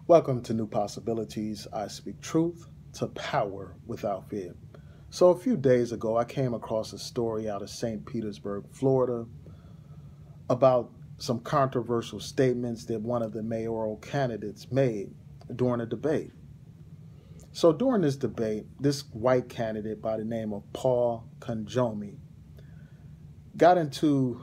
Welcome to New Possibilities. I speak truth to power without fear. So, a few days ago, I came across a story out of St. Petersburg, Florida, about some controversial statements that one of the mayoral candidates made during a debate. So, during this debate, this white candidate by the name of Paul Congemi got into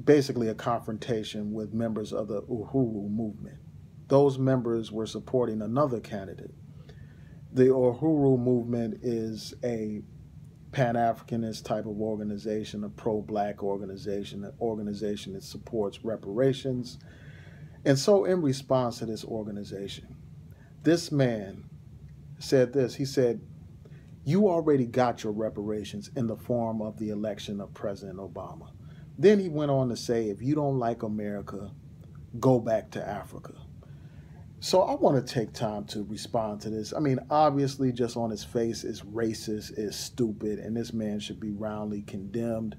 basically a confrontation with members of the Uhuru movement. Those members were supporting another candidate. The Uhuru movement is a Pan-Africanist type of organization, a pro-black organization, an organization that supports reparations. And so in response to this organization, this man said this. He said, "You already got your reparations in the form of the election of President Obama." Then he went on to say, if you don't like America, go back to Africa. So I want to take time to respond to this. I mean, obviously, just on his face, it's racist, it's stupid, and this man should be roundly condemned.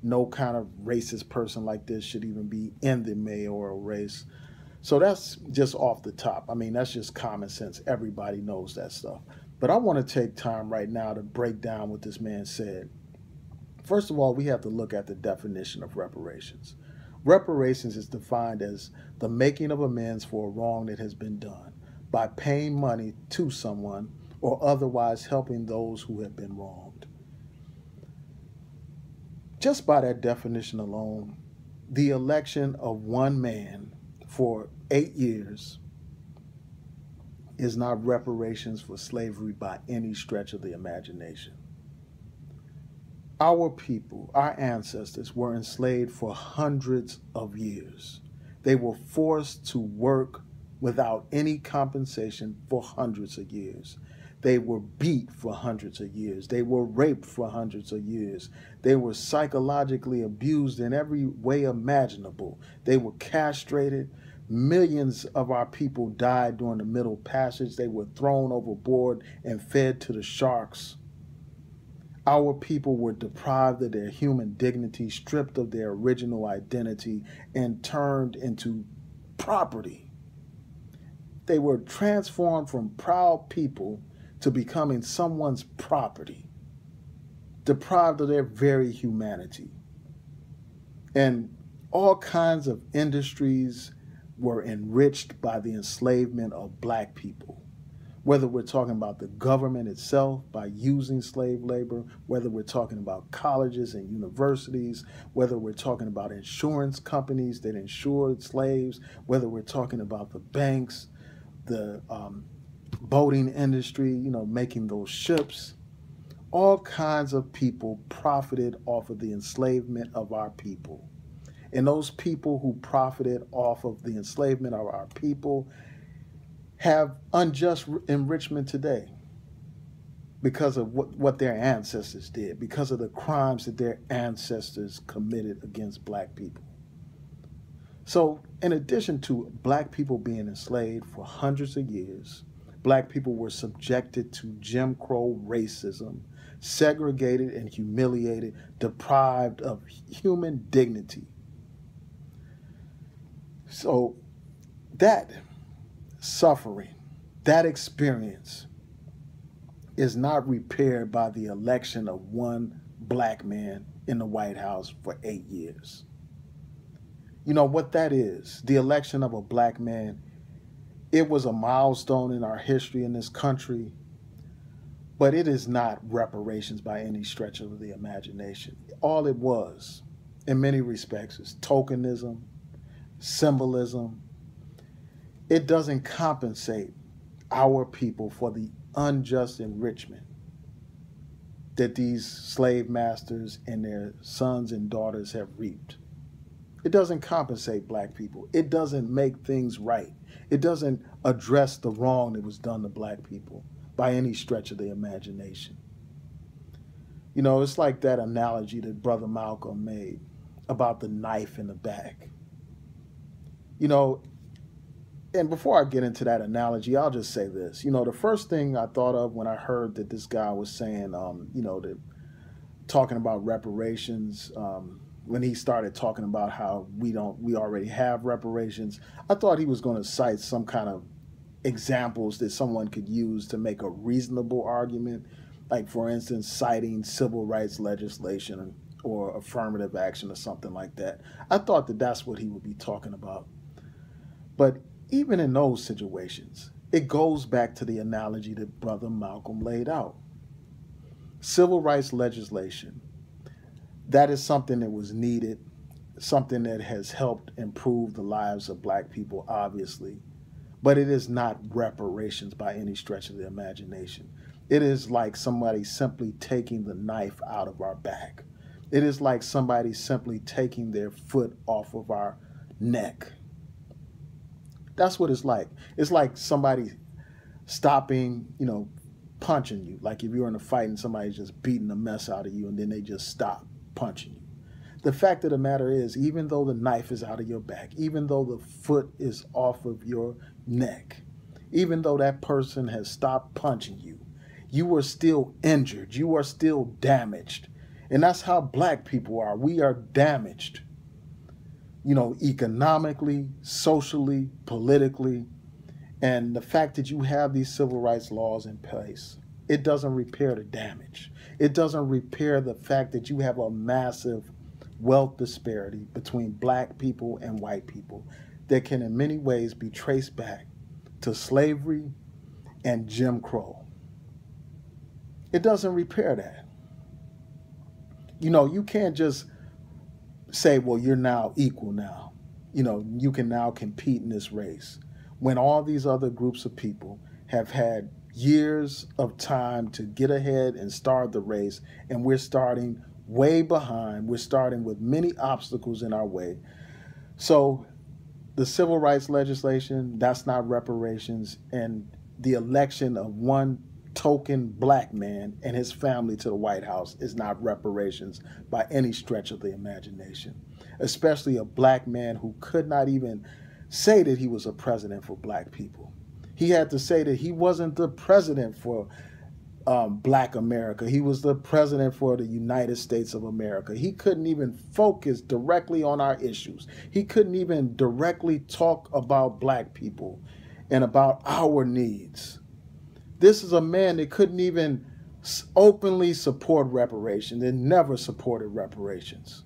No kind of racist person like this should even be in the mayoral race. So that's just off the top. I mean, that's just common sense. Everybody knows that stuff. But I want to take time right now to break down what this man said. First of all, we have to look at the definition of reparations. Reparations is defined as the making of amends for a wrong that has been done by paying money to someone or otherwise helping those who have been wronged. Just by that definition alone, the election of one man for 8 years is not reparations for slavery by any stretch of the imagination. Our people, our ancestors, were enslaved for hundreds of years. They were forced to work without any compensation for hundreds of years. They were beat for hundreds of years. They were raped for hundreds of years. They were psychologically abused in every way imaginable. They were castrated. Millions of our people died during the Middle Passage. They were thrown overboard and fed to the sharks. Our people were deprived of their human dignity, stripped of their original identity, and turned into property. They were transformed from proud people to becoming someone's property, deprived of their very humanity. And all kinds of industries were enriched by the enslavement of black people. Whether we're talking about the government itself by using slave labor, whether we're talking about colleges and universities, whether we're talking about insurance companies that insured slaves, whether we're talking about the banks, the boating industry, making those ships, all kinds of people profited off of the enslavement of our people. And those people who profited off of the enslavement of our people have unjust enrichment today because of what their ancestors did, because of the crimes that their ancestors committed against black people. So in addition to black people being enslaved for hundreds of years, black people were subjected to Jim Crow racism, segregated and humiliated, deprived of human dignity. So that suffering, that experience is not repaired by the election of one black man in the White House for 8 years. You know what that is? The election of a black man, it was a milestone in our history in this country, but it is not reparations by any stretch of the imagination. All it was, in many respects, is tokenism, symbolism. It doesn't compensate our people for the unjust enrichment that these slave masters and their sons and daughters have reaped. It doesn't compensate black people. It doesn't make things right. It doesn't address the wrong that was done to black people by any stretch of the imagination. It's like that analogy that Brother Malcolm made about the knife in the back. And before I get into that analogy, I'll just say this. The first thing I thought of when I heard that this guy was saying, talking about reparations, when he started talking about how we already have reparations, I thought he was going to cite some kind of examples that someone could use to make a reasonable argument, like, for instance, citing civil rights legislation or affirmative action or something like that. I thought that that's what he would be talking about. But even in those situations, it goes back to the analogy that Brother Malcolm laid out. Civil rights legislation, that is something that was needed, something that has helped improve the lives of black people, obviously, but it is not reparations by any stretch of the imagination. It is like somebody simply taking the knife out of our back. It is like somebody simply taking their foot off of our neck. That's what it's like. It's like somebody stopping, punching you. Like if you're in a fight and somebody's just beating the mess out of you and then they just stop punching you. The fact of the matter is, even though the knife is out of your back, even though the foot is off of your neck, even though that person has stopped punching you, you are still injured. You are still damaged. And that's how black people are. We are damaged, economically, socially, politically. And the fact that you have these civil rights laws in place, it doesn't repair the damage. It doesn't repair the fact that you have a massive wealth disparity between black people and white people that can in many ways be traced back to slavery and Jim Crow. It doesn't repair that. You can't just say, well, you're now equal now. You can now compete in this race when all these other groups of people have had years of time to get ahead and start the race, and we're starting way behind. We're starting with many obstacles in our way. So the civil rights legislation, that's not reparations, and the election of one token black man and his family to the White House is not reparations by any stretch of the imagination, especially a black man who could not even say that he was a president for black people. He had to say that he wasn't the president for black America. He was the president for the United States of America. He couldn't even focus directly on our issues. He couldn't even directly talk about black people and about our needs. This is a man that couldn't even openly support reparations and never supported reparations.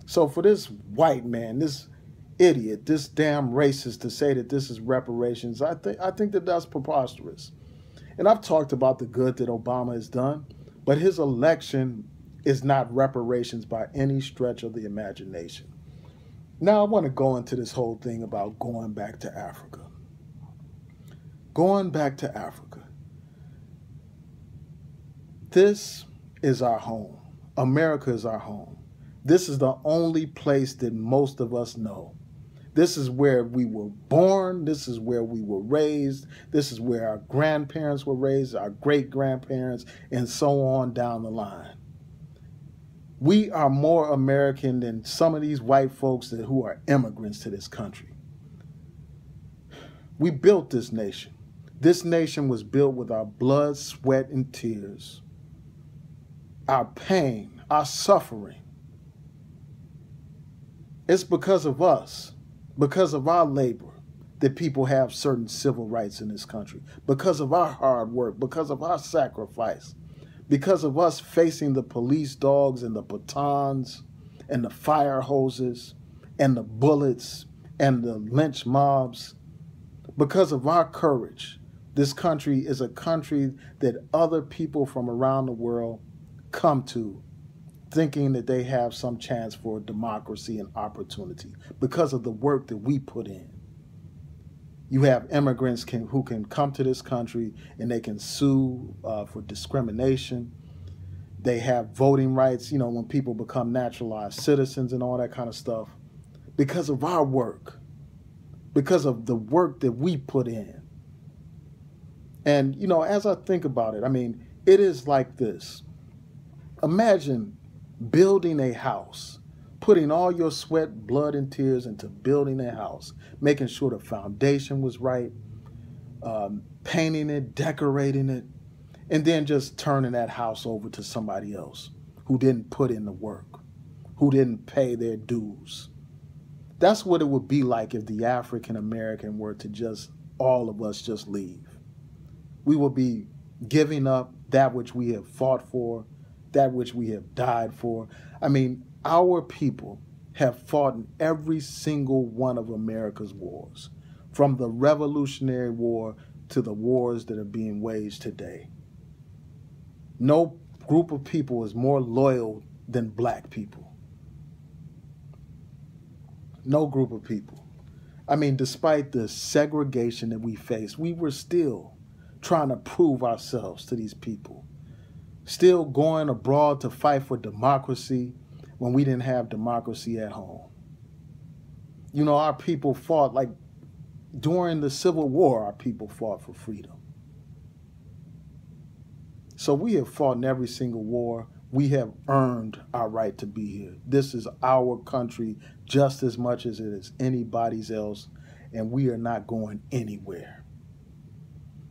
So for this white man, this idiot, this damn racist to say that this is reparations, I think that that's preposterous. And I've talked about the good that Obama has done, but his election is not reparations by any stretch of the imagination. Now I want to go into this whole thing about going back to Africa. Going back to Africa. This is our home. America is our home. This is the only place that most of us know. This is where we were born. This is where we were raised. This is where our grandparents were raised, our great-grandparents, and so on down the line. We are more American than some of these white folks who are immigrants to this country. We built this nation. This nation was built with our blood, sweat, and tears, our pain, our suffering. It's because of us, because of our labor, that people have certain civil rights in this country, because of our hard work, because of our sacrifice, because of us facing the police dogs and the batons and the fire hoses and the bullets and the lynch mobs. Because of our courage, this country is a country that other people from around the world come to, thinking that they have some chance for democracy and opportunity because of the work that we put in. You have immigrants who can come to this country and they can sue for discrimination. They have voting rights, when people become naturalized citizens and all that kind of stuff, because of our work, because of the work that we put in. And, as I think about it, it is like this. Imagine building a house, putting all your sweat, blood, and tears into building a house, making sure the foundation was right, painting it, decorating it, and then just turning that house over to somebody else who didn't put in the work, who didn't pay their dues. That's what it would be like if the African American were to just all of us just leave. We will be giving up that which we have fought for, that which we have died for. I mean, our people have fought in every single one of America's wars, from the Revolutionary War to the wars that are being waged today. No group of people is more loyal than black people. No group of people. I mean, despite the segregation that we faced, we were still trying to prove ourselves to these people. Still going abroad to fight for democracy when we didn't have democracy at home. You know, our people fought, like during the Civil War, our people fought for freedom. So we have fought in every single war. We have earned our right to be here. This is our country just as much as it is anybody's else, and we are not going anywhere.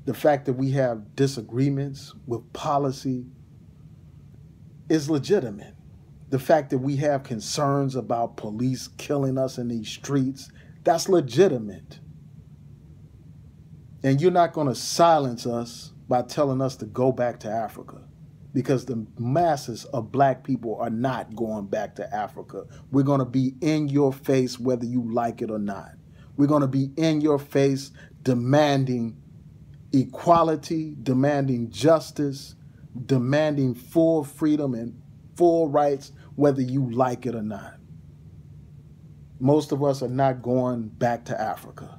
The fact that we have disagreements with policy is legitimate. The fact that we have concerns about police killing us in these streets, that's legitimate. And you're not going to silence us by telling us to go back to Africa, because the masses of black people are not going back to Africa. We're going to be in your face whether you like it or not. We're going to be in your face demanding equality, demanding justice, demanding full freedom and full rights whether you like it or not. Most of us are not going back to Africa.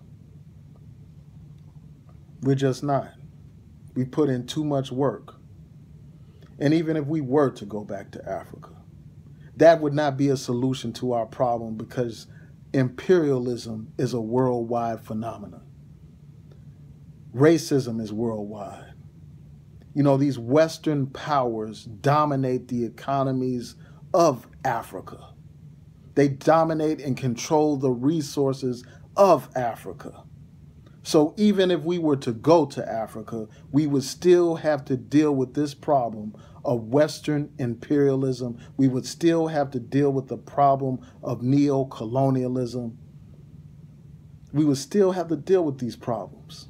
We're just not. We put in too much work. And even if we were to go back to Africa, that would not be a solution to our problem, because imperialism is a worldwide phenomenon. Racism is worldwide. You know, these Western powers dominate the economies of Africa. They dominate and control the resources of Africa. So even if we were to go to Africa, we would still have to deal with this problem of Western imperialism. We would still have to deal with the problem of neo-colonialism. We would still have to deal with these problems.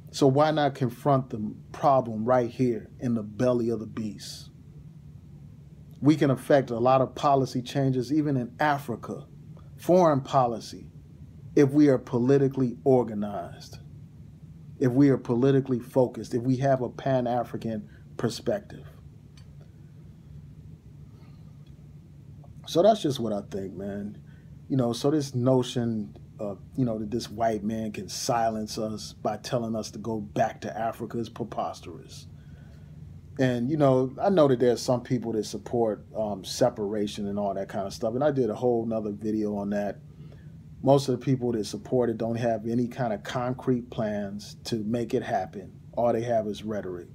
So why not confront the problem right here in the belly of the beast? We can affect a lot of policy changes even in Africa, foreign policy, if we are politically organized, if we are politically focused, if we have a Pan-African perspective. So that's just what I think, man. You know, so this notion you know, that this white man can silence us by telling us to go back to Africa is preposterous. And, you know that there's some people that support separation and all that kind of stuff. And I did a whole nother video on that. Most of the people that support it don't have any kind of concrete plans to make it happen. All they have is rhetoric.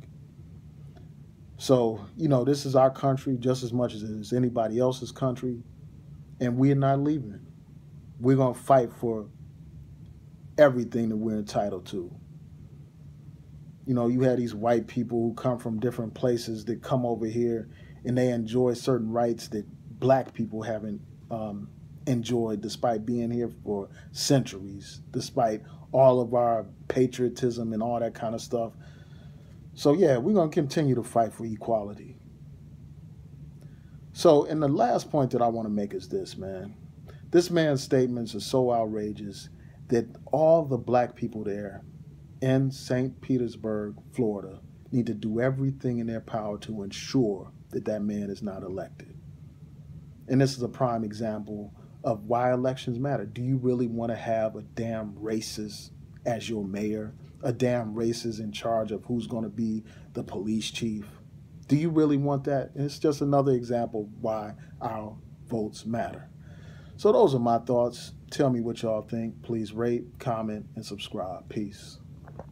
So, you know, this is our country just as much as it is anybody else's country. And we're not leaving. We're going to fight for everything that we're entitled to. You know, you have these white people who come from different places that come over here and they enjoy certain rights that black people haven't enjoyed, despite being here for centuries, despite all of our patriotism and all that kind of stuff. So yeah, we're going to continue to fight for equality. So, and the last point that I want to make is this, man. This man's statements are so outrageous that all the black people there in St. Petersburg, Florida, need to do everything in their power to ensure that that man is not elected. And this is a prime example of why elections matter. Do you really want to have a damn racist as your mayor, a damn racist in charge of who's going to be the police chief? Do you really want that? And it's just another example of why our votes matter. So those are my thoughts. Tell me what y'all think. Please rate, comment, and subscribe. Peace.